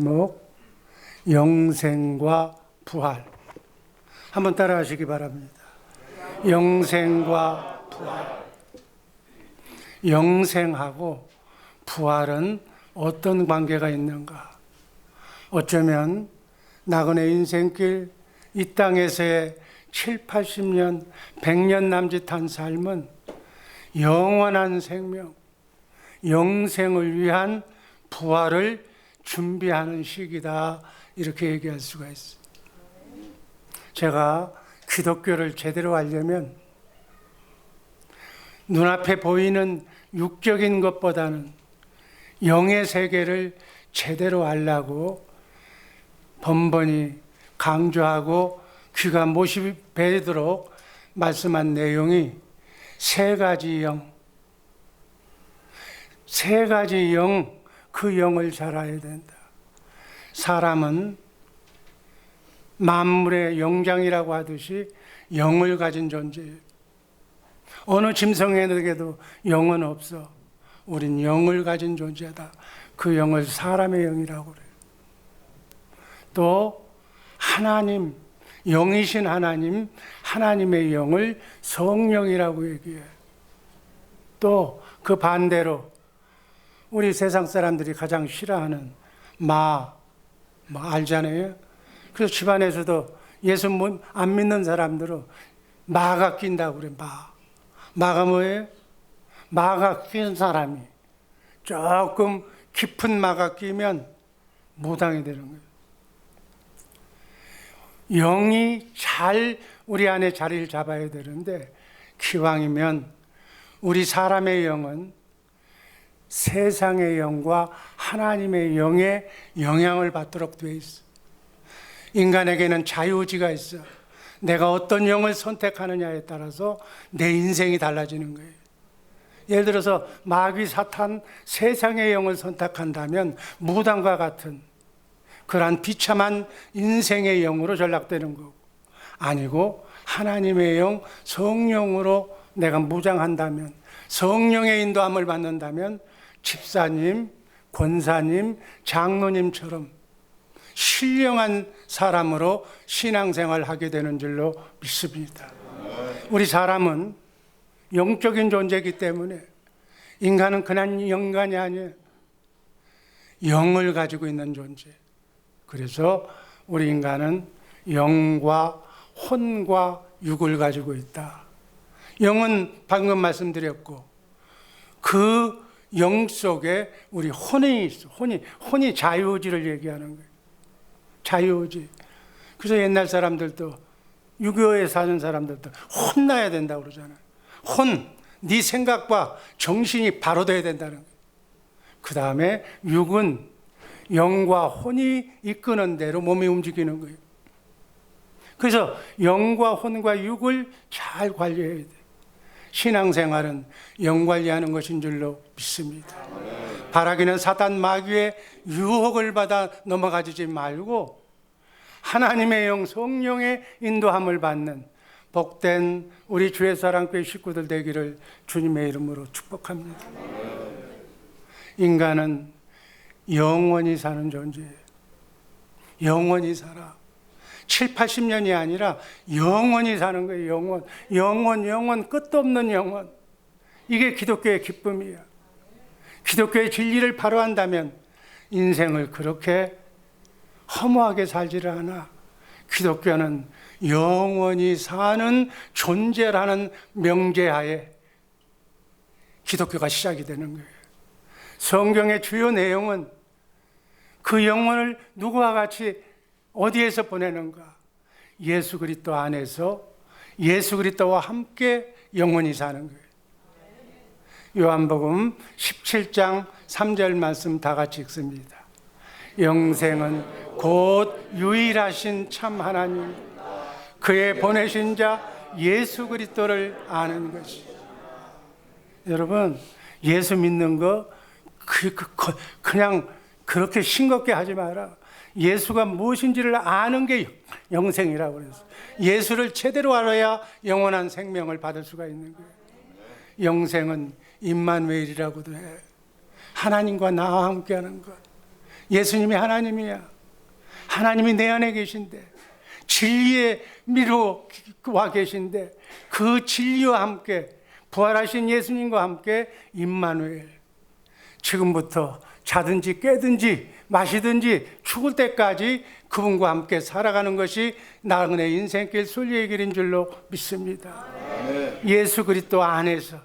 제목 영생과 부활. 한번 따라하시기 바랍니다. 영생과 부활. 영생하고 부활은 어떤 관계가 있는가? 어쩌면 나그네 인생길 이 땅에서의 7, 80년, 100년 남짓한 삶은 영원한 생명, 영생을 위한 부활을 준비하는 시기다, 이렇게 얘기할 수가 있어요. 제가 기독교를 제대로 알려면 눈앞에 보이는 육적인 것보다는 영의 세계를 제대로 알라고 번번이 강조하고 귀가 못이 베도록 말씀한 내용이 세 가지 영, 세 가지 영, 그 영을 잘 알아야 된다. 사람은 만물의 영장이라고 하듯이 영을 가진 존재예요. 어느 짐승에게도 영은 없어. 우린 영을 가진 존재다. 그 영을 사람의 영이라고 그래요. 또 하나님, 영이신 하나님, 하나님의 영을 성령이라고 얘기해요. 또 그 반대로 우리 세상 사람들이 가장 싫어하는 알잖아요. 그래서 집안에서도 예수 안 믿는 사람들은 마가 낀다고 그래. 마가 뭐예요? 마가 낀 사람이 조금 깊은 마가 끼면 무당이 되는 거예요. 영이 잘 우리 안에 자리를 잡아야 되는데, 기왕이면 우리 사람의 영은 세상의 영과 하나님의 영의 영향을 받도록 되어 있어. 인간에게는 자유의지가 있어. 내가 어떤 영을 선택하느냐에 따라서 내 인생이 달라지는 거예요. 예를 들어서 마귀, 사탄, 세상의 영을 선택한다면 무당과 같은 그러한 비참한 인생의 영으로 전락되는 거고, 아니고 하나님의 영, 성령으로 내가 무장한다면, 성령의 인도함을 받는다면 집사님, 권사님, 장로님처럼 신령한 사람으로 신앙생활을 하게 되는 줄로 믿습니다. 우리 사람은 영적인 존재이기 때문에 인간은 그냥 인간이 아니에요. 영을 가지고 있는 존재. 그래서 우리 인간은 영과 혼과 육을 가지고 있다. 영은 방금 말씀드렸고, 그 영 속에 우리 혼이 있어. 혼이 자유의지를 얘기하는 거예요. 자유의지. 그래서 옛날 사람들도, 유교에 사는 사람들도 혼나야 된다고 그러잖아요. 네 생각과 정신이 바로 돼야 된다는 거예요. 그 다음에 육은 영과 혼이 이끄는 대로 몸이 움직이는 거예요. 그래서 영과 혼과 육을 잘 관리해야 돼요. 신앙생활은 영 관리하는 것인 줄로 믿습니다. 바라기는 사단 마귀의 유혹을 받아 넘어가지 말고 하나님의 영, 성령의 인도함을 받는 복된 우리 주의 사랑교회 식구들 되기를 주님의 이름으로 축복합니다. 인간은 영원히 사는 존재예요. 영원히 살아. 7, 80년이 아니라 영원히 사는 거예요. 영원, 끝도 없는 영원. 이게 기독교의 기쁨이야. 기독교의 진리를 바로 한다면 인생을 그렇게 허무하게 살지를 않아. 기독교는 영원히 사는 존재라는 명제하에 기독교가 시작이 되는 거예요. 성경의 주요 내용은 그 영혼을 누구와 같이 어디에서 보내는가? 예수 그리스도 안에서 예수 그리스도와 함께 영원히 사는 거예요. 요한복음 17장 3절 말씀 다 같이 읽습니다. 영생은 곧 유일하신 참 하나님, 그의 보내신 자 예수 그리스도를 아는 것이. 여러분, 예수 믿는 거 그냥 그렇게 싱겁게 하지 마라. 예수가 무엇인지를 아는 게 영생이라고 그랬어요. 예수를 제대로 알아야 영원한 생명을 받을 수가 있는 거예요. 영생은 임마누엘이라고도 해. 하나님과 나와 함께하는 것. 예수님이 하나님이야. 하나님이 내 안에 계신데, 진리의 미로 와 계신데, 그 진리와 함께 부활하신 예수님과 함께 임마누엘, 지금부터 자든지 깨든지 마시든지 죽을 때까지 그분과 함께 살아가는 것이 나의 인생길 순리의 길인 줄로 믿습니다. 예수 그리스도 안에서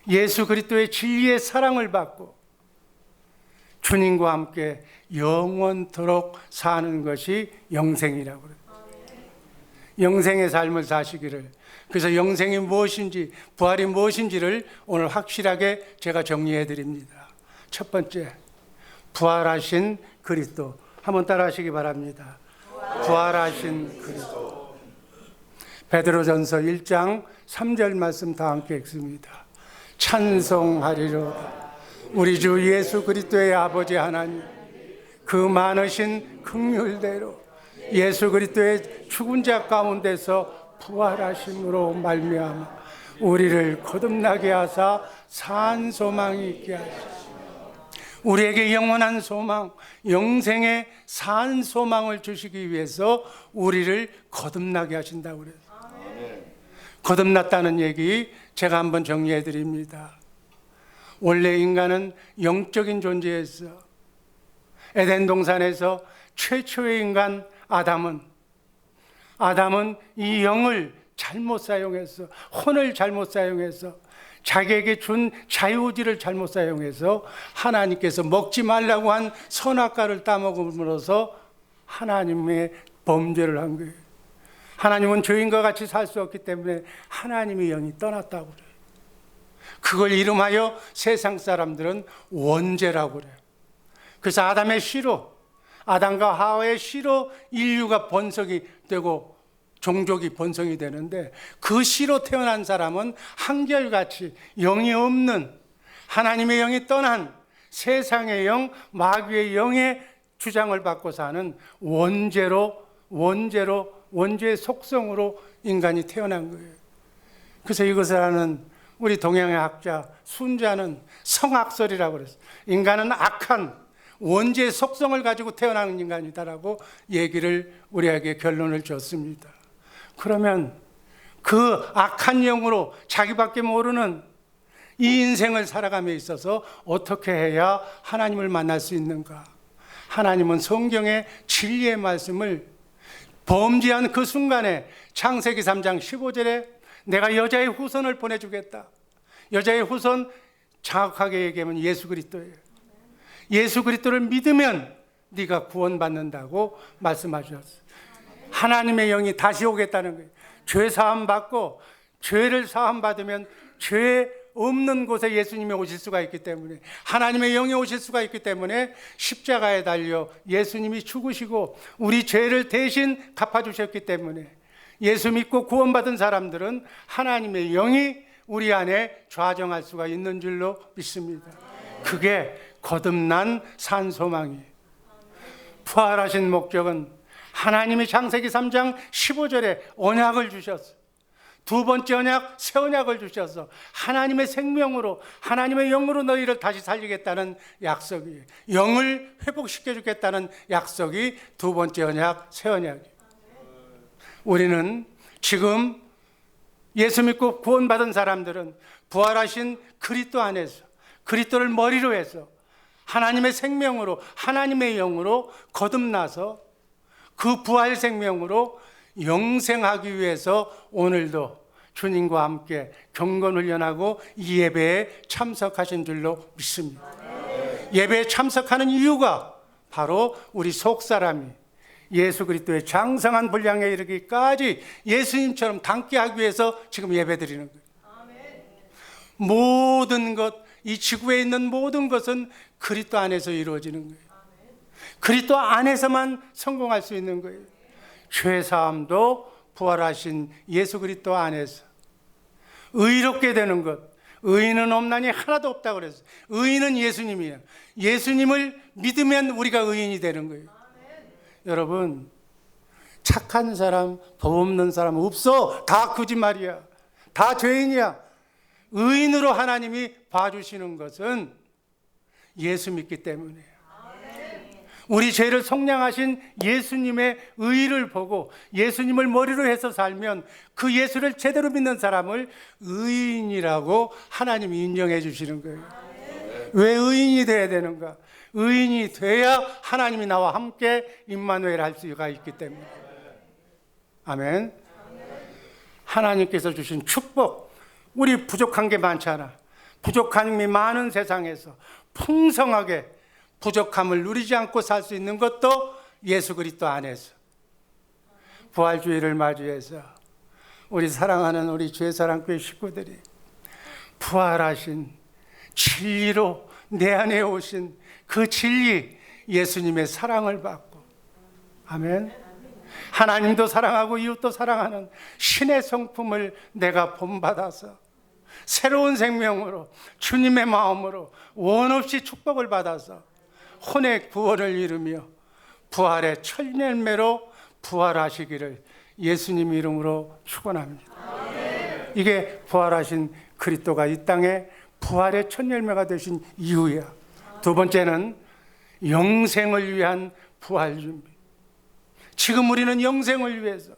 예수 그리스도의 진리의 사랑을 받고 주님과 함께 영원토록 사는 것이 영생이라고 그래요. 영생의 삶을 사시기를. 그래서 영생이 무엇인지, 부활이 무엇인지를 오늘 확실하게 제가 정리해 드립니다. 첫 번째, 부활하신 그리스도. 한번 따라 하시기 바랍니다. 부활하신 그리스도. 베드로전서 1장 3절 말씀 다 함께 읽습니다. 찬송하리로다. 우리 주 예수 그리스도의 아버지 하나님, 그 많으신 긍휼대로 예수 그리스도의 죽은 자 가운데서 부활하심으로 말미암아 우리를 거듭나게 하사 산 소망이 있게 하시고 우리에게 영원한 소망, 영생의 산 소망을 주시기 위해서 우리를 거듭나게 하신다고 그래요. 거듭났다는 얘기 제가 한번 정리해 드립니다. 원래 인간은 영적인 존재였어. 에덴 동산에서 최초의 인간 아담은 이 영을 잘못 사용해서, 혼을 잘못 사용해서, 자기에게 준 자유의지를 잘못 사용해서 하나님께서 먹지 말라고 한 선악과를 따먹음으로써 하나님의 범죄를 한 거예요. 하나님은 죄인과 같이 살 수 없기 때문에 하나님의 영이 떠났다고 그래요. 그걸 이름하여 세상 사람들은 원죄라고 그래요. 그래서 아담의 씨로, 아담과 하와의 씨로 인류가 번성이 되고 종족이 번성이 되는데, 그 씨로 태어난 사람은 한결같이 영이 없는, 하나님의 영이 떠난 세상의 영, 마귀의 영의 주장을 받고 사는 원죄의 속성으로 인간이 태어난 거예요. 그래서 이것을 아는 우리 동양의 학자 순자는 성악설이라고 그랬어요. 인간은 악한 원죄의 속성을 가지고 태어나는 인간이다라고 얘기를 우리에게 결론을 줬습니다. 그러면 그 악한 영으로 자기밖에 모르는 이 인생을 살아감에 있어서 어떻게 해야 하나님을 만날 수 있는가? 하나님은 성경의 진리의 말씀을 범죄한 그 순간에 창세기 3장 15절에 내가 여자의 후손을 보내주겠다. 여자의 후손, 정확하게 얘기하면 예수 그리스도예요. 예수 그리스도를 믿으면 네가 구원받는다고 말씀하셨어요. 하나님의 영이 다시 오겠다는 거예요. 죄 사함 받고, 죄를 사함 받으면 죄 없는 곳에 예수님이 오실 수가 있기 때문에, 하나님의 영이 오실 수가 있기 때문에 십자가에 달려 예수님이 죽으시고 우리 죄를 대신 갚아주셨기 때문에 예수 믿고 구원받은 사람들은 하나님의 영이 우리 안에 좌정할 수가 있는 줄로 믿습니다. 그게 거듭난 산 소망이에요. 부활하신 목적은 하나님이 창세기 3장 15절에 언약을 주셨어요. 두 번째 언약, 새 언약을 주셔서 하나님의 생명으로, 하나님의 영으로 너희를 다시 살리겠다는 약속이에요. 영을 회복시켜 주겠다는 약속이 두 번째 언약, 새 언약이에요. 우리는 지금 예수 믿고 구원받은 사람들은 부활하신 그리스도 안에서, 그리스도를 머리로 해서 하나님의 생명으로, 하나님의 영으로 거듭나서 그 부활 생명으로 영생하기 위해서 오늘도 주님과 함께 경건훈련하고 이 예배에 참석하신 줄로 믿습니다. 예배에 참석하는 이유가 바로 우리 속사람이 예수 그리스도의 장성한 분량에 이르기까지 예수님처럼 닮게 하기 위해서 지금 예배드리는 거예요. 모든 것, 이 지구에 있는 모든 것은 그리스도 안에서 이루어지는 거예요. 그리스도 안에서만 성공할 수 있는 거예요. 죄사함도 부활하신 예수 그리스도 안에서. 의롭게 되는 것, 의인은 없나니 하나도 없다고 그랬어요. 의인은 예수님이에요. 예수님을 믿으면 우리가 의인이 되는 거예요. 여러분, 착한 사람, 법 없는 사람 없어. 다 거짓말이야. 다 죄인이야. 의인으로 하나님이 봐주시는 것은 예수 믿기 때문이에요. 우리 죄를 속량하신 예수님의 의를 보고 예수님을 머리로 해서 살면 그 예수를 제대로 믿는 사람을 의인이라고 하나님이 인정해 주시는 거예요. 왜 의인이 돼야 되는가? 의인이 돼야 하나님이 나와 함께 임마누엘 할 수가 있기 때문에. 아멘. 하나님께서 주신 축복, 우리 부족한 게 많잖아. 부족함이 많은 세상에서 풍성하게 부족함을 누리지 않고 살 수 있는 것도 예수 그리스도 안에서. 부활주의를 맞이해서 우리 사랑하는 우리 죄사랑교회 식구들이 부활하신 진리로 내 안에 오신 그 진리, 예수님의 사랑을 받고, 아멘. 하나님도 사랑하고 이웃도 사랑하는 신의 성품을 내가 본받아서 새로운 생명으로 주님의 마음으로 원없이 축복을 받아서 혼의 구원을 이루며 부활의 첫 열매로 부활하시기를 예수님 이름으로 축원합니다. 이게 부활하신 그리스도가 이 땅에 부활의 첫 열매가 되신 이유야. 두 번째는 영생을 위한 부활 준비. 지금 우리는 영생을 위해서,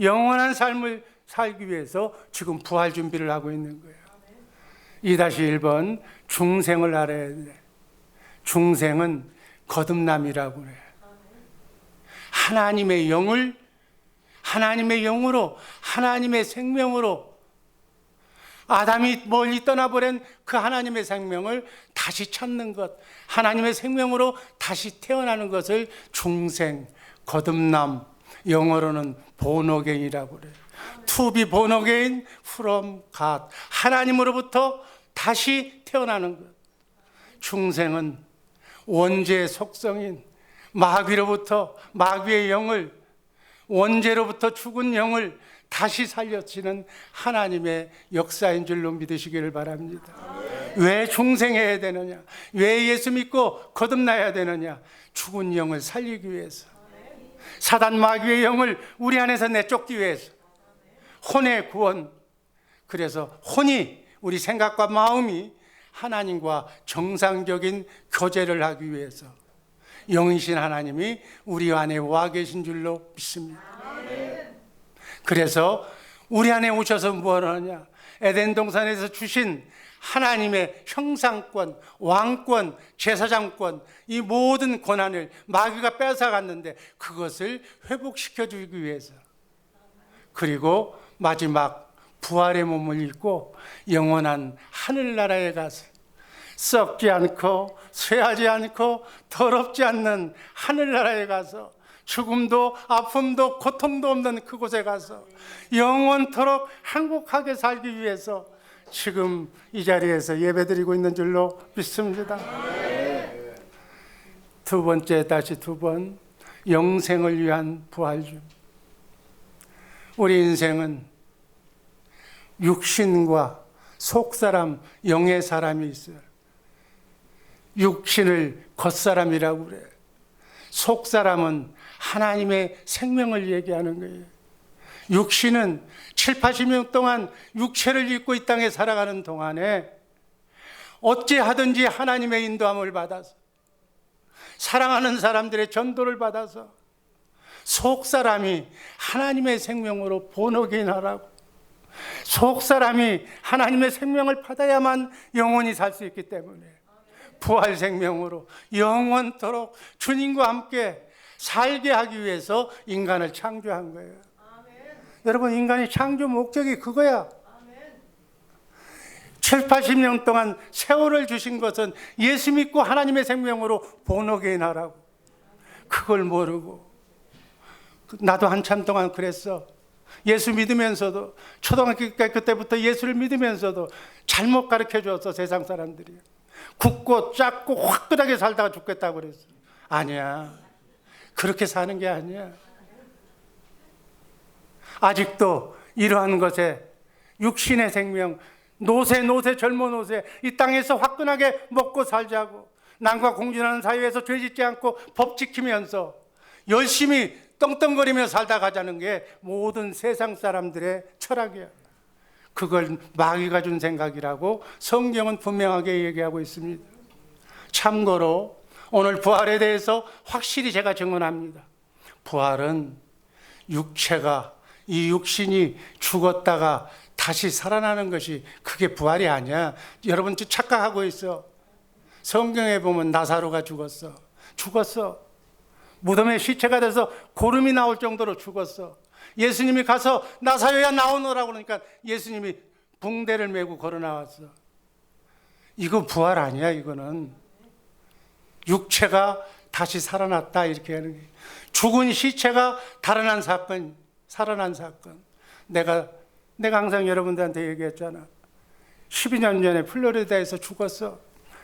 영원한 삶을 살기 위해서 지금 부활 준비를 하고 있는 거예요. 2-1번 중생을 알아야 돼. 중생은 거듭남이라고 그래. 하나님의 영을 하나님의 영으로, 하나님의 생명으로 아담이 멀리 떠나버린 그 하나님의 생명을 다시 찾는 것, 하나님의 생명으로 다시 태어나는 것을 중생, 거듭남, 영어로는 born again이라고 그래요. To be born again from God. 하나님으로부터 다시 태어나는 것. 중생은 원죄의 속성인 마귀로부터, 마귀의 영을, 원죄로부터 죽은 영을 다시 살려치는 하나님의 역사인 줄로 믿으시기를 바랍니다. 왜 중생해야 되느냐? 왜 예수 믿고 거듭나야 되느냐? 죽은 영을 살리기 위해서, 사단 마귀의 영을 우리 안에서 내쫓기 위해서, 혼의 구원. 그래서 혼이, 우리 생각과 마음이 하나님과 정상적인 교제를 하기 위해서 영이신 하나님이 우리 안에 와 계신 줄로 믿습니다. 그래서 우리 안에 오셔서 뭘 하느냐? 에덴 동산에서 주신 하나님의 형상권, 왕권, 제사장권, 이 모든 권한을 마귀가 뺏어갔는데 그것을 회복시켜 주기 위해서, 그리고 마지막 부활의 몸을 입고 영원한 하늘나라에 가서 썩지 않고 쇠하지 않고 더럽지 않는 하늘나라에 가서 죽음도 아픔도 고통도 없는 그곳에 가서 영원토록 행복하게 살기 위해서 지금 이 자리에서 예배드리고 있는 줄로 믿습니다. 두 번째, 다시 두 번, 영생을 위한 부활 중. 우리 인생은 육신과 속사람, 영의 사람이 있어요. 육신을 겉사람이라고 그래요. 속사람은 하나님의 생명을 얘기하는 거예요. 육신은 70-80년 동안 육체를 입고 이 땅에 살아가는 동안에 어찌하든지 하나님의 인도함을 받아서, 사랑하는 사람들의 전도를 받아서 속사람이 하나님의 생명으로 본어게인 하라고, 속사람이 하나님의 생명을 받아야만 영원히 살 수 있기 때문에 부활 생명으로 영원토록 주님과 함께 살게 하기 위해서 인간을 창조한 거예요. 여러분, 인간의 창조 목적이 그거야. 70-80년 동안 세월을 주신 것은 예수 믿고 하나님의 생명으로 본어게인 하라고. 그걸 모르고 나도 한참 동안 그랬어. 예수 믿으면서도, 초등학교 그때부터 예수를 믿으면서도 잘못 가르쳐 줬어. 세상 사람들이 굳고 작고 화끈하게 살다가 죽겠다고 그랬어. 아니야, 그렇게 사는 게 아니야. 아직도 이러한 것에 육신의 생명, 노세 젊은 노세, 이 땅에서 화끈하게 먹고 살자고, 남과 공존하는 사회에서 죄짓지 않고 법 지키면서 열심히 떵떵거리며 살다 가자는 게 모든 세상 사람들의 철학이야. 그걸 마귀가 준 생각이라고 성경은 분명하게 얘기하고 있습니다. 참고로 오늘 부활에 대해서 확실히 제가 증언합니다. 부활은 육체가, 이 육신이 죽었다가 다시 살아나는 것이 그게 부활이 아니야. 여러분 착각하고 있어. 성경에 보면 나사로가 죽었어. 무덤에 시체가 돼서 고름이 나올 정도로 죽었어. 예수님이 가서 나사로야 나오너라고 그러니까 예수님이 붕대를 메고 걸어 나왔어. 이거 부활 아니야. 이거는 육체가 다시 살아났다 이렇게 하는 거예요. 죽은 시체가 살아난 사건. 내가 항상 여러분들한테 얘기했잖아. 12년 전에 플로리다에서 죽었어.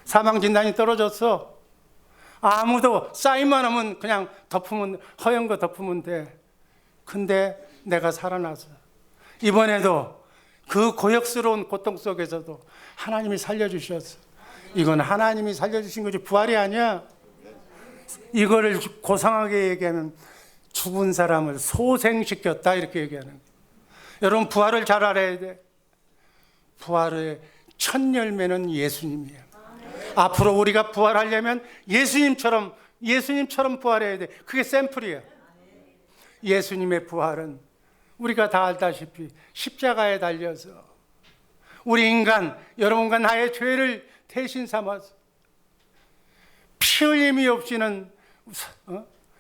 사망 진단이 떨어졌어. 아무도 사인만 하면 그냥 허연 거 덮으면 돼. 근데 내가 살아났어. 이번에도 그 고역스러운 고통 속에서도 하나님이 살려주셨어. 이건 하나님이 살려주신 거지 부활이 아니야. 이거를 고상하게 얘기하면 죽은 사람을 소생시켰다 이렇게 얘기하는 거예요. 여러분 부활을 잘 알아야 돼. 부활의 첫 열매는 예수님이에요. 앞으로 우리가 부활하려면 예수님처럼 부활해야 돼. 그게 샘플이야. 예수님의 부활은 우리가 다 알다시피 십자가에 달려서 우리 인간, 여러분과 나의 죄를 대신 삼아서 피 흘림이 없이는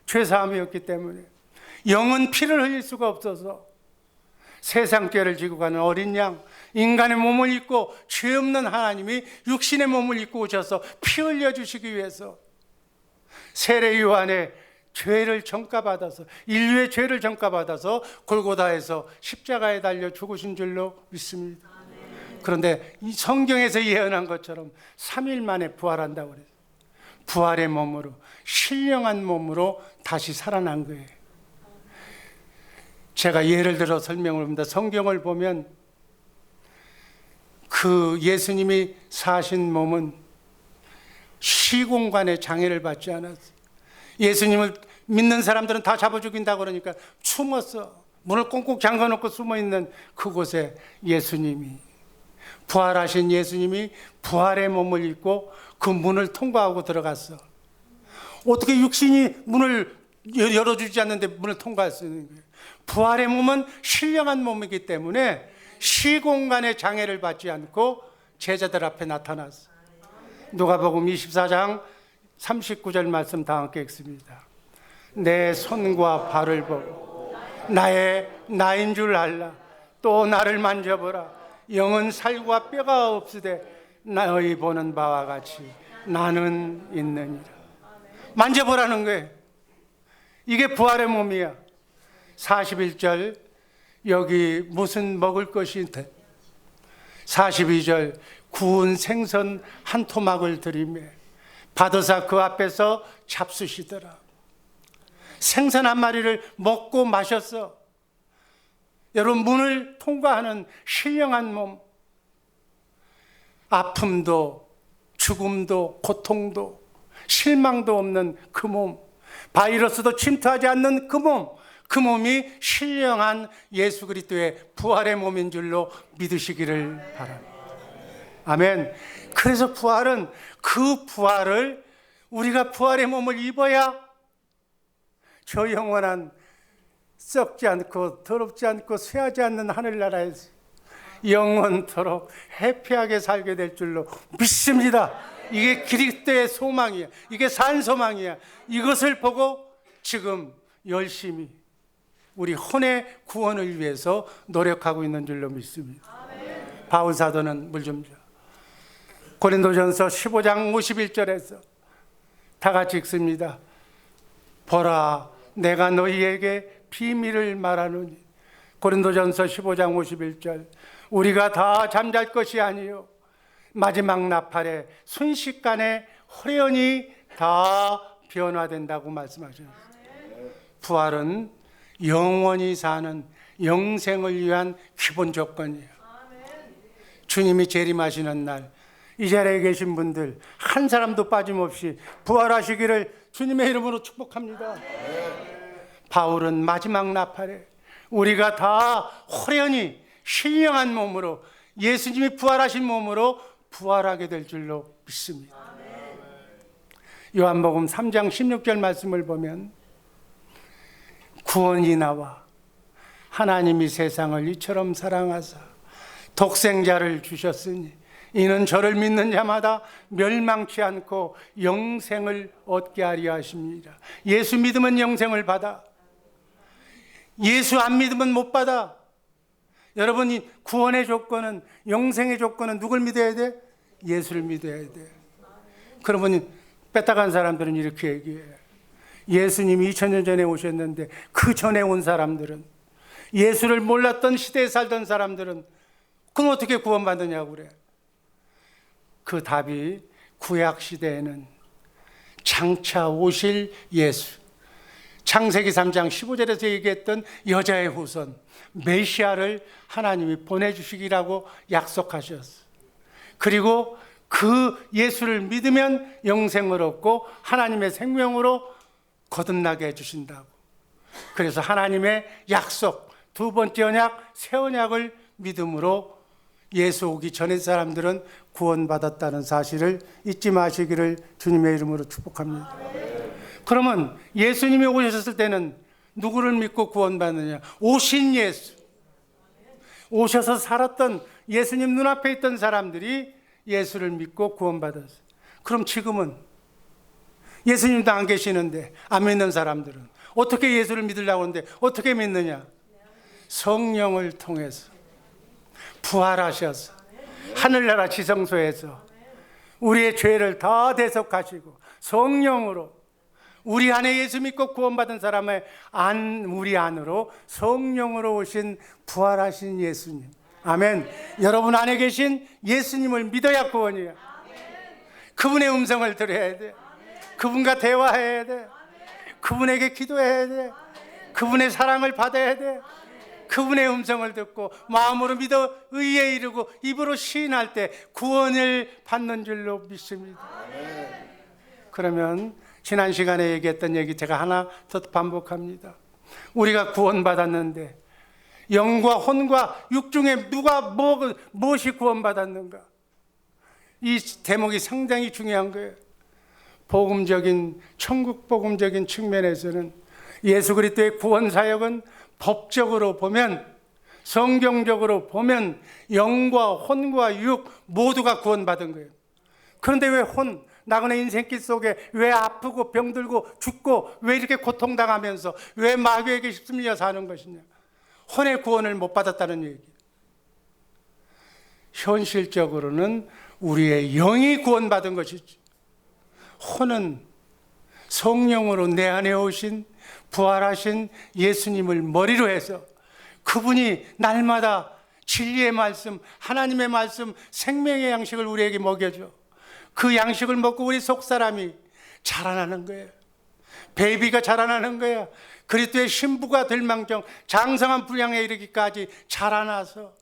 죄사함이었기 때문에 영은 피를 흘릴 수가 없어서 세상 죄를 지고 가는 어린 양, 인간의 몸을 입고 죄 없는 하나님이 육신의 몸을 입고 오셔서 피 흘려주시기 위해서 세례 요한의 죄를 전가받아서, 인류의 죄를 전가받아서 골고다에서 십자가에 달려 죽으신 줄로 믿습니다. 그런데 이 성경에서 예언한 것처럼 3일 만에 부활한다고 그래요. 부활의 몸으로, 신령한 몸으로 다시 살아난 거예요. 제가 예를 들어 설명을 합니다. 성경을 보면 그 예수님이 사신 몸은 시공간의 장애를 받지 않았어요. 예수님을 믿는 사람들은 다 잡아 죽인다고 그러니까 숨었어. 문을 꽁꽁 잠가놓고 숨어있는 그곳에 예수님이, 부활하신 예수님이 부활의 몸을 입고 그 문을 통과하고 들어갔어. 어떻게 육신이 문을 열어주지 않는데 문을 통과할 수 있는 거예요? 부활의 몸은 신령한 몸이기 때문에 시공간의 장애를 받지 않고 제자들 앞에 나타났어. 누가복음 24장 39절 말씀 다 함께 읽습니다. 내 손과 발을 보고 나인 줄 알라. 또 나를 만져보라. 영은 살과 뼈가 없으되 너희 보는 바와 같이 나는 있느니라. 만져보라는 거예요. 이게 부활의 몸이야. 41절 여기 무슨 먹을 것이 있대. 42절 구운 생선 한 토막을 들이며 받으사 그 앞에서 잡수시더라. 생선 한 마리를 먹고 마셨어. 여러분, 문을 통과하는 신령한 몸, 아픔도 죽음도 고통도 실망도 없는 그 몸, 바이러스도 침투하지 않는 그 몸, 그 몸이 신령한 예수 그리스도의 부활의 몸인 줄로 믿으시기를 바랍니다. 아멘. 그래서 부활은, 그 부활을 우리가 부활의 몸을 입어야 저 영원한 썩지 않고 더럽지 않고 쇠하지 않는 하늘나라에서 영원토록 해피하게 살게 될 줄로 믿습니다. 이게 그리스도의 소망이야. 이게 산 소망이야. 이것을 보고 지금 열심히 우리 혼의 구원을 위해서 노력하고 있는 줄로 믿습니다. 바울 사도는 물 좀 줘. 고린도전서 15장 51절에서 다 같이 읽습니다. 보라, 내가 너희에게 비밀을 말하노니. 고린도전서 15장 51절. 우리가 다 잠잘 것이 아니요 마지막 나팔에 순식간에 호련히 다 변화된다고 말씀하셨어요. 부활은 영원히 사는 영생을 위한 기본 조건이에요. 주님이 재림하시는 날, 이 자리에 계신 분들 한 사람도 빠짐없이 부활하시기를 주님의 이름으로 축복합니다. 바울은 마지막 나팔에 우리가 다 호련히 신령한 몸으로, 예수님이 부활하신 몸으로 부활하게 될 줄로 믿습니다. 요한복음 3장 16절 말씀을 보면 구원이 나와 하나님이 세상을 이처럼 사랑하사 독생자를 주셨으니 이는 저를 믿는 자마다 멸망치 않고 영생을 얻게 하려 하십니다. 예수 믿으면 영생을 받아. 예수 안 믿으면 못 받아. 여러분이 구원의 조건은, 영생의 조건은 누굴 믿어야 돼? 예수를 믿어야 돼. 그러면 뺏다간 사람들은 이렇게 얘기해. 예수님이 2000년 전에 오셨는데 그 전에 온 사람들은, 예수를 몰랐던 시대에 살던 사람들은 그럼 어떻게 구원받느냐고 그래. 그 답이 구약 시대에는 장차 오실 예수, 창세기 3장 15절에서 얘기했던 여자의 후손 메시아를 하나님이 보내주시기라고 약속하셨어. 그리고 그 예수를 믿으면 영생을 얻고 하나님의 생명으로 거듭나게 해주신다고. 그래서 하나님의 약속, 두 번째 언약, 새 언약을 믿음으로 예수 오기 전에 사람들은 구원받았다는 사실을 잊지 마시기를 주님의 이름으로 축복합니다. 그러면 예수님이 오셨을 때는 누구를 믿고 구원받느냐? 오신 예수, 오셔서 살았던 예수님 눈앞에 있던 사람들이 예수를 믿고 구원받았어요. 그럼 지금은 예수님도 안 계시는데 안 믿는 사람들은 어떻게 예수를 믿으려고 하는데 어떻게 믿느냐? 성령을 통해서 부활하셔서 하늘나라 지성소에서 우리의 죄를 다 대속하시고 성령으로 우리 안에 예수 믿고 구원받은 사람의 우리 안으로 성령으로 오신 부활하신 예수님. 아멘. 여러분 안에 계신 예수님을 믿어야 구원이야. 그분의 음성을 들어야 돼. 그분과 대화해야 돼. 그분에게 기도해야 돼. 그분의 사랑을 받아야 돼. 그분의 음성을 듣고 마음으로 믿어 의에 이르고 입으로 시인할 때 구원을 받는 줄로 믿습니다. 그러면 지난 시간에 얘기했던 얘기 제가 하나 더 반복합니다. 우리가 구원받았는데 영과 혼과 육 중에 누가 무엇이 구원받았는가? 이 대목이 상당히 중요한 거예요. 복음적인, 천국 복음적인 측면에서는 예수 그리스도의 구원 사역은 법적으로 보면, 성경적으로 보면 영과 혼과 육 모두가 구원받은 거예요. 그런데 왜 나그네 인생길 속에 왜 아프고 병들고 죽고 왜 이렇게 고통당하면서 왜 마귀에게 휩쓸려 사는 것이냐? 혼의 구원을 못 받았다는 얘기. 현실적으로는 우리의 영이 구원받은 것이지, 혼은 성령으로 내 안에 오신 부활하신 예수님을 머리로 해서 그분이 날마다 진리의 말씀, 하나님의 말씀, 생명의 양식을 우리에게 먹여줘. 그 양식을 먹고 우리 속사람이 자라나는 거예요. 베이비가 자라나는 거예요. 그리스도의 신부가 될 망정 장성한 분량에 이르기까지 자라나서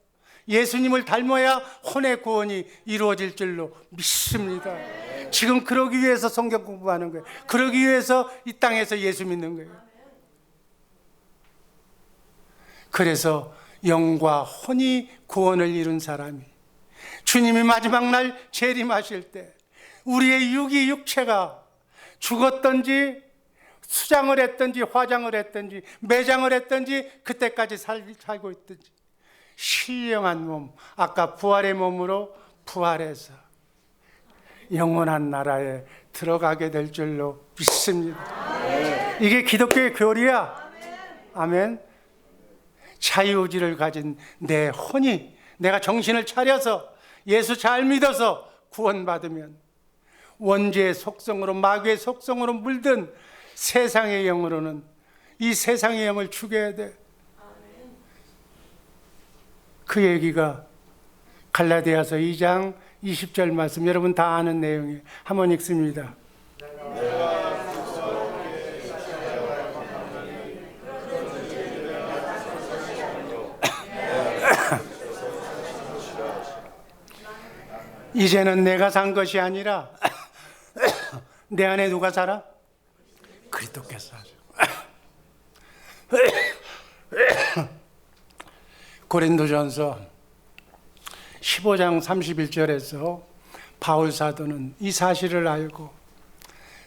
예수님을 닮아야 혼의 구원이 이루어질 줄로 믿습니다. 지금 그러기 위해서 성경 공부하는 거예요. 그러기 위해서 이 땅에서 예수 믿는 거예요. 그래서 영과 혼이 구원을 이룬 사람이 주님이 마지막 날 재림하실 때 우리의 육체가 죽었던지 수장을 했든지 화장을 했든지 매장을 했든지 그때까지 살고 있든지 신령한 몸, 아까 부활의 몸으로 부활해서 영원한 나라에 들어가게 될 줄로 믿습니다. 이게 기독교의 교리야. 아멘. 자유의지를 가진 내 혼이, 내가 정신을 차려서 예수 잘 믿어서 구원받으면 원죄의 속성으로, 마귀의 속성으로 물든 세상의 영으로는 이 세상의 영을 죽여야 돼. 그 얘기가 갈라디아서 2장 20절 말씀, 여러분 다 아는 내용이에요. 한번 읽습니다. 이제는 내가 산 것이 아니라 내 안에 누가 살아? 그리스도께서 사죠. 고린도전서 15장 31절에서 바울 사도는 이 사실을 알고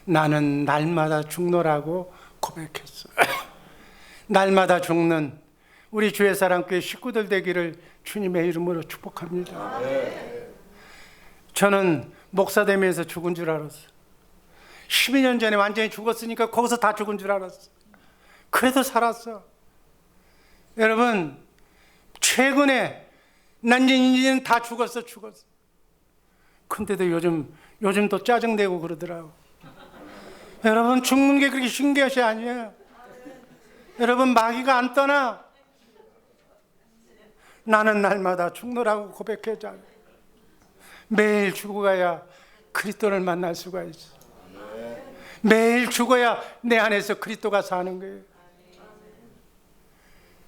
나는 날마다 죽노라고 고백했어. 날마다 죽는 우리 주의 사랑교회 식구들 되기를 주님의 이름으로 축복합니다. 저는 목사 되면서 죽은 줄 알았어요. 12년 전에 완전히 죽었으니까 거기서 다 죽은 줄 알았어. 그래도 살았어. 여러분, 최근에 난 이제는 다 죽었어. 근데도 요즘 또 짜증내고 그러더라고. 여러분, 죽는 게 그렇게 쉬운 것이 아니에요. 여러분, 마귀가 안 떠나. 나는 날마다 죽노라고 고백했잖아요. 매일 죽어가야 그리스도를 만날 수가 있어. 매일 죽어야 내 안에서 그리스도가 사는 거예요.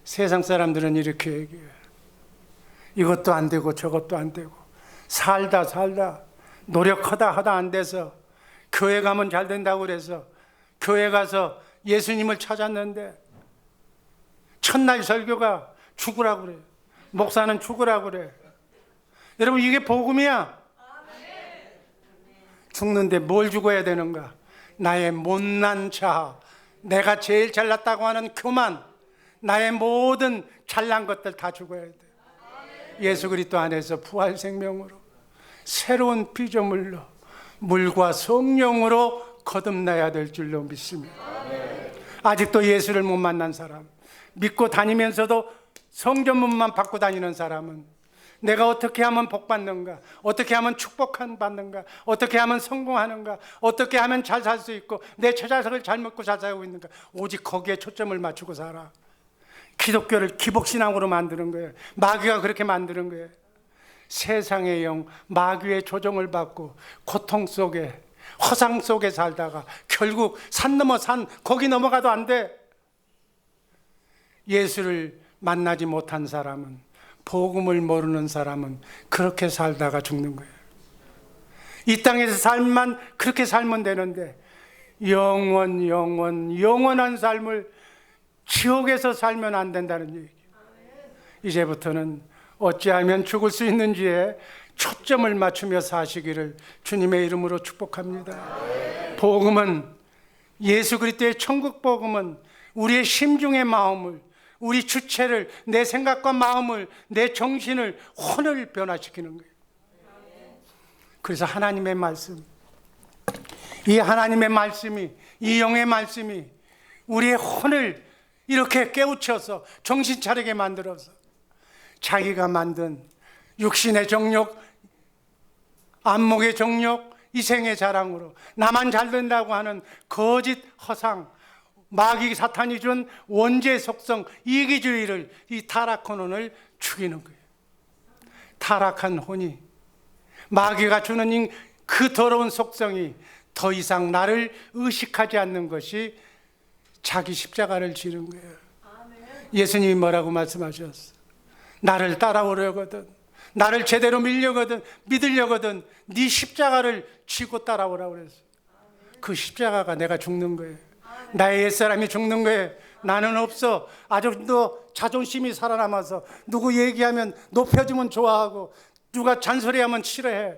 세상 사람들은 이렇게 얘기해요. 이것도 안 되고 저것도 안 되고 살다 노력하다 안 돼서 교회 가면 잘 된다고 그래서 교회 가서 예수님을 찾았는데 첫날 설교가 죽으라고 그래요. 목사는 죽으라고 그래. 여러분, 이게 복음이야. 죽는데 뭘 죽어야 되는가? 나의 못난 자아, 내가 제일 잘났다고 하는 교만, 나의 모든 잘난 것들 다 죽어야 돼. 예수 그리스도 안에서 부활 생명으로 새로운 피조물로 물과 성령으로 거듭나야 될 줄로 믿습니다. 아직도 예수를 못 만난 사람, 믿고 다니면서도 성전문만 받고 다니는 사람은 내가 어떻게 하면 복 받는가, 어떻게 하면 축복한 받는가, 어떻게 하면 성공하는가, 어떻게 하면 잘 살 수 있고 내 처자식을 잘 먹고 잘 살고 있는가, 오직 거기에 초점을 맞추고 살아. 기독교를 기복신앙으로 만드는 거예요. 마귀가 그렇게 만드는 거예요. 세상의 영, 마귀의 조종을 받고 고통 속에 허상 속에 살다가 결국 산 넘어 산, 거기 넘어가도 안 돼. 예수를 만나지 못한 사람은, 복음을 모르는 사람은 그렇게 살다가 죽는 거예요. 이 땅에서 삶만 그렇게 살면 되는데 영원한 삶을 지옥에서 살면 안 된다는 얘기예요. 이제부터는 어찌하면 죽을 수 있는지에 초점을 맞추며 사시기를 주님의 이름으로 축복합니다. 복음은, 예수 그리스도의 천국 복음은 우리의 심중의 마음을, 우리 주체를, 내 생각과 마음을, 내 정신을, 혼을 변화시키는 거예요. 그래서 하나님의 말씀, 이 하나님의 말씀이, 이 영의 말씀이 우리의 혼을 이렇게 깨우쳐서 정신 차리게 만들어서 자기가 만든 육신의 정욕, 안목의 정욕, 이생의 자랑으로 나만 잘 된다고 하는 거짓 허상, 마귀 사탄이 준 원죄 속성, 이기주의를, 이 타락한 혼을 죽이는 거예요. 타락한 혼이, 마귀가 주는 그 더러운 속성이 더 이상 나를 의식하지 않는 것이 자기 십자가를 지는 거예요. 예수님이 뭐라고 말씀하셨어? 나를 따라오려거든, 나를 제대로 믿으려거든 네 십자가를 지고 따라오라고 그랬어. 그 십자가가 내가 죽는 거예요. 나의 옛사람이 죽는 거예요. 나는 없어. 아직도 자존심이 살아남아서 누구 얘기하면 높여주면 좋아하고 누가 잔소리하면 싫어해.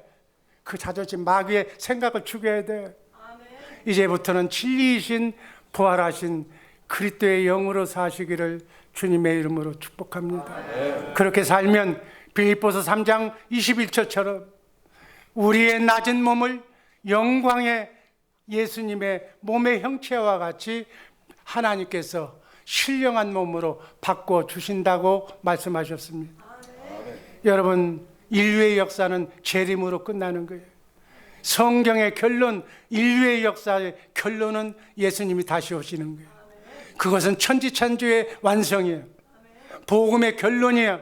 그 자존심, 마귀의 생각을 죽여야 돼. 이제부터는 진리이신 부활하신 그리스도의 영으로 사시기를 주님의 이름으로 축복합니다. 그렇게 살면 빌립보서 3장 21절처럼 우리의 낮은 몸을 영광의 예수님의 몸의 형체와 같이 하나님께서 신령한 몸으로 바꿔 주신다고 말씀하셨습니다. 여러분, 인류의 역사는 재림으로 끝나는 거예요. 성경의 결론, 인류의 역사의 결론은 예수님이 다시 오시는 거예요. 그것은 천지창조의 완성이에요. 복음의 결론이에요.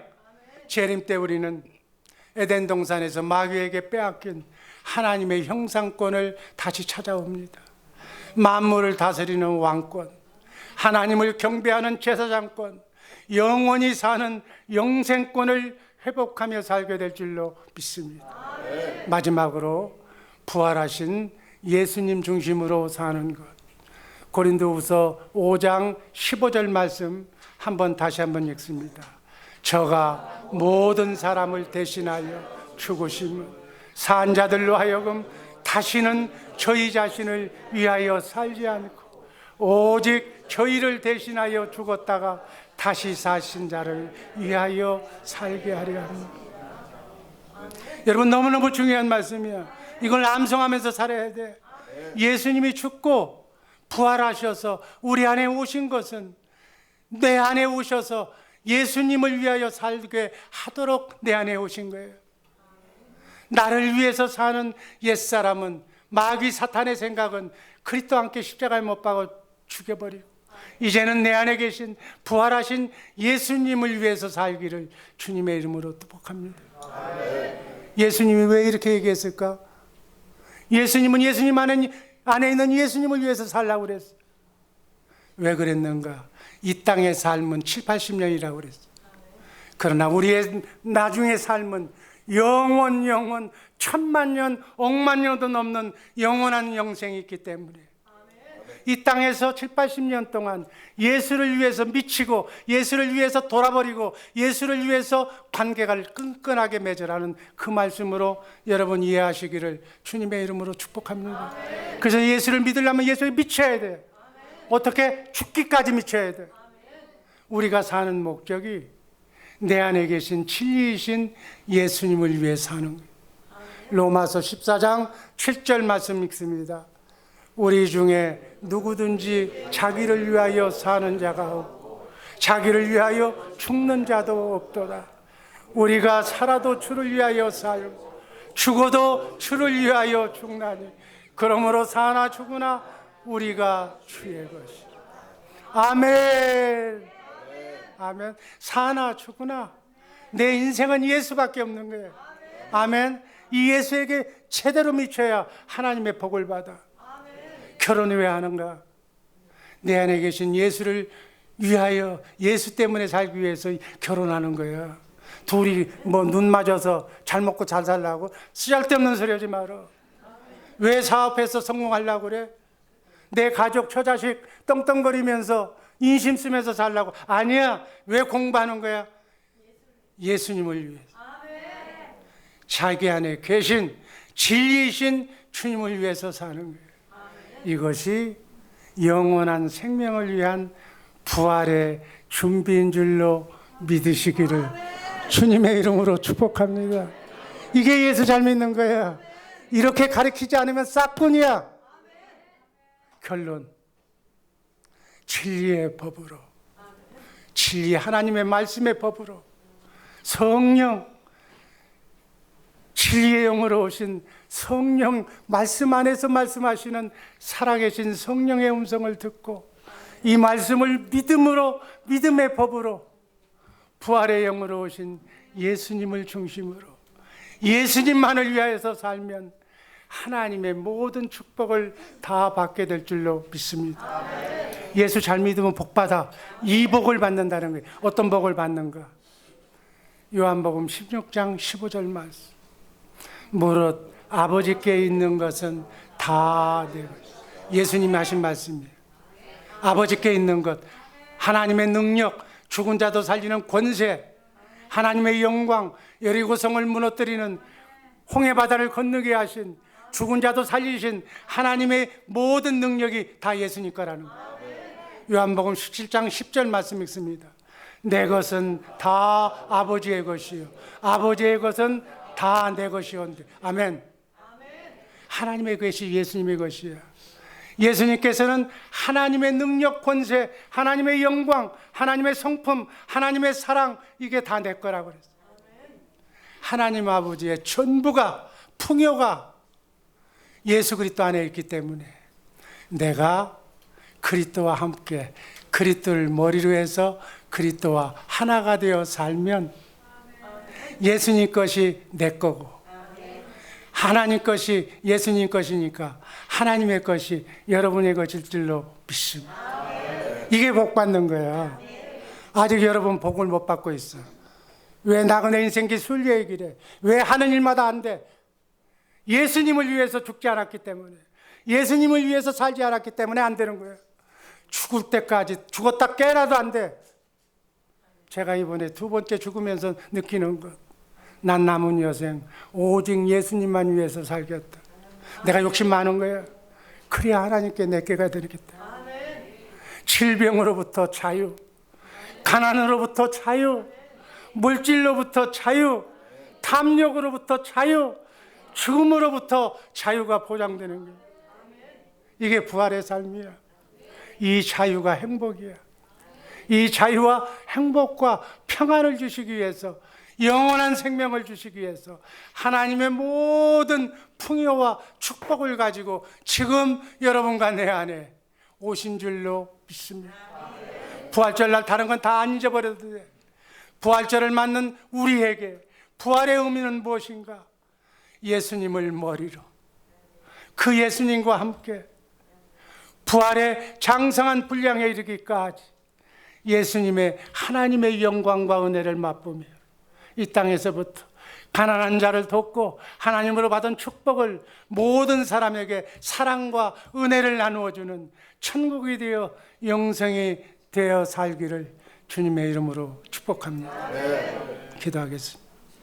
재림 때 우리는 에덴 동산에서 마귀에게 빼앗긴 하나님의 형상권을 다시 찾아옵니다. 만물을 다스리는 왕권, 하나님을 경배하는 제사장권, 영원히 사는 영생권을 회복하며 살게 될 줄로 믿습니다. 마지막으로 부활하신 예수님 중심으로 사는 것, 고린도후서 5장 15절 말씀 다시 한번 읽습니다. 저가 모든 사람을 대신하여 죽으심은 산 자들로 하여금 다시는 저희 자신을 위하여 살지 않고 오직 저희를 대신하여 죽었다가 다시 사신 자를 위하여 살게 하려 합니다. 여러분, 너무너무 중요한 말씀이야. 이걸 암송하면서 살아야 돼. 예수님이 죽고 부활하셔서 우리 안에 오신 것은, 내 안에 오셔서 예수님을 위하여 살게 하도록 내 안에 오신 거예요. 나를 위해서 사는 옛사람은, 마귀 사탄의 생각은 그리스도와 함께 십자가에 못 박아 죽여버리고 이제는 내 안에 계신 부활하신 예수님을 위해서 살기를 주님의 이름으로 축복합니다. 예수님이 왜 이렇게 얘기했을까? 예수님은 예수님 안에 있는 예수님을 위해서 살라고 그랬어. 왜 그랬는가? 이 땅의 삶은 7, 80년이라고 그랬어. 그러나 우리의 나중의 삶은 영원 1000만 년, 억만 년도 넘는 영원한 영생이 있기 때문에 이 땅에서 7, 80년 동안 예수를 위해서 미치고 예수를 위해서 돌아버리고 예수를 위해서 관계를 끈끈하게 맺으라는 그 말씀으로 여러분 이해하시기를 주님의 이름으로 축복합니다. 그래서 예수를 믿으려면 예수에 미쳐야 돼. 어떻게? 죽기까지 미쳐야 돼. 우리가 사는 목적이 내 안에 계신 진리이신 예수님을 위해 사는 거예요. 로마서 14장 7절 말씀 읽습니다. 우리 중에 누구든지 자기를 위하여 사는 자가 없고 자기를 위하여 죽는 자도 없도다. 우리가 살아도 주를 위하여 살고 죽어도 주를 위하여 죽나니 그러므로 사나 죽으나 우리가 주의 것이라. 아멘. 아멘. 사나 죽으나 내 인생은 예수밖에 없는 거예요. 아멘. 이 예수에게 제대로 미쳐야 하나님의 복을 받아. 결혼을 왜 하는가? 내 안에 계신 예수를 위하여, 예수 때문에 살기 위해서 결혼하는 거야. 둘이 눈 맞아서 잘 먹고 잘 살라고 쓰잘데없는 소리 하지 마라. 왜 사업해서 성공하려고 그래? 내 가족 처자식 떵떵거리면서 인심 쓰면서 살라고? 아니야. 왜 공부하는 거야? 예수님을 위해서. 자기 안에 계신 진리이신 주님을 위해서 사는 거예요. 이것이 영원한 생명을 위한 부활의 준비인 줄로 믿으시기를 주님의 이름으로 축복합니다. 이게 예수 잘 믿는 거야. 이렇게 가르치지 않으면 싹군이야. 결론, 진리의 법으로, 진리 하나님의 말씀의 법으로 성령, 진리의 영으로 오신 성령, 말씀 안에서 말씀하시는 살아계신 성령의 음성을 듣고 이 말씀을 믿음으로, 믿음의 법으로 부활의 영으로 오신 예수님을 중심으로 예수님만을 위하여서 살면 하나님의 모든 축복을 다 받게 될 줄로 믿습니다. 예수 잘 믿으면 복 받아. 이 복을 받는다는 거예요. 어떤 복을 받는가? 요한복음 16장 15절 말씀. 무릇 아버지께 있는 것은 다 내 것. 예수님이 하신 말씀이에요. 아버지께 있는 것, 하나님의 능력, 죽은 자도 살리는 권세, 하나님의 영광, 여리고성을 무너뜨리는 홍해바다를 건너게 하신, 죽은 자도 살리신 하나님의 모든 능력이 다 예수님 거라는 거예요. 요한복음 17장 10절 말씀 읽습니다. 내 것은 다 아버지의 것이요 아버지의 것은 다 내 것이온데. 아멘. 하나님의 것이 예수님의 것이야. 예수님께서는 하나님의 능력, 권세, 하나님의 영광, 하나님의 성품, 하나님의 사랑, 이게 다 내 거라고 그랬어요. 하나님 아버지의 전부가, 풍요가 예수 그리스도 안에 있기 때문에 내가 그리스도와 함께 그리스도를 머리로 해서 그리스도와 하나가 되어 살면 예수님 것이 내 거고 하나님 것이 예수님 것이니까 하나님의 것이 여러분의 것일 줄로 믿습니다. 이게 복 받는 거야. 아직 여러분 복을 못 받고 있어. 왜 나그네 인생기 순례 얘기를 해? 왜 하는 일마다 안 돼? 예수님을 위해서 죽지 않았기 때문에, 예수님을 위해서 살지 않았기 때문에 안 되는 거예요. 죽을 때까지, 죽었다 깨라도 안 돼. 제가 이번에 두 번째 죽으면서 느끼는 것, 난 남은 여생 오직 예수님만 위해서 살겠다. 내가 욕심 많은 거야. 그래야 하나님께 내게가 되겠다. 질병으로부터 자유, 가난으로부터 자유, 물질로부터 자유, 탐욕으로부터 자유, 죽음으로부터 자유가 보장되는 거예요. 이게 부활의 삶이야. 이 자유가 행복이야. 이 자유와 행복과 평안을 주시기 위해서, 영원한 생명을 주시기 위해서 하나님의 모든 풍요와 축복을 가지고 지금 여러분과 내 안에 오신 줄로 믿습니다. 부활절 날 다른 건 다 잊어버려도 돼. 부활절을 맞는 우리에게 부활의 의미는 무엇인가? 예수님을 머리로, 그 예수님과 함께 부활의 장성한 분량에 이르기까지 예수님의 하나님의 영광과 은혜를 맛보며 이 땅에서부터 가난한 자를 돕고 하나님으로 받은 축복을 모든 사람에게 사랑과 은혜를 나누어주는 천국이 되어 영생이 되어 살기를 주님의 이름으로 축복합니다. 기도하겠습니다.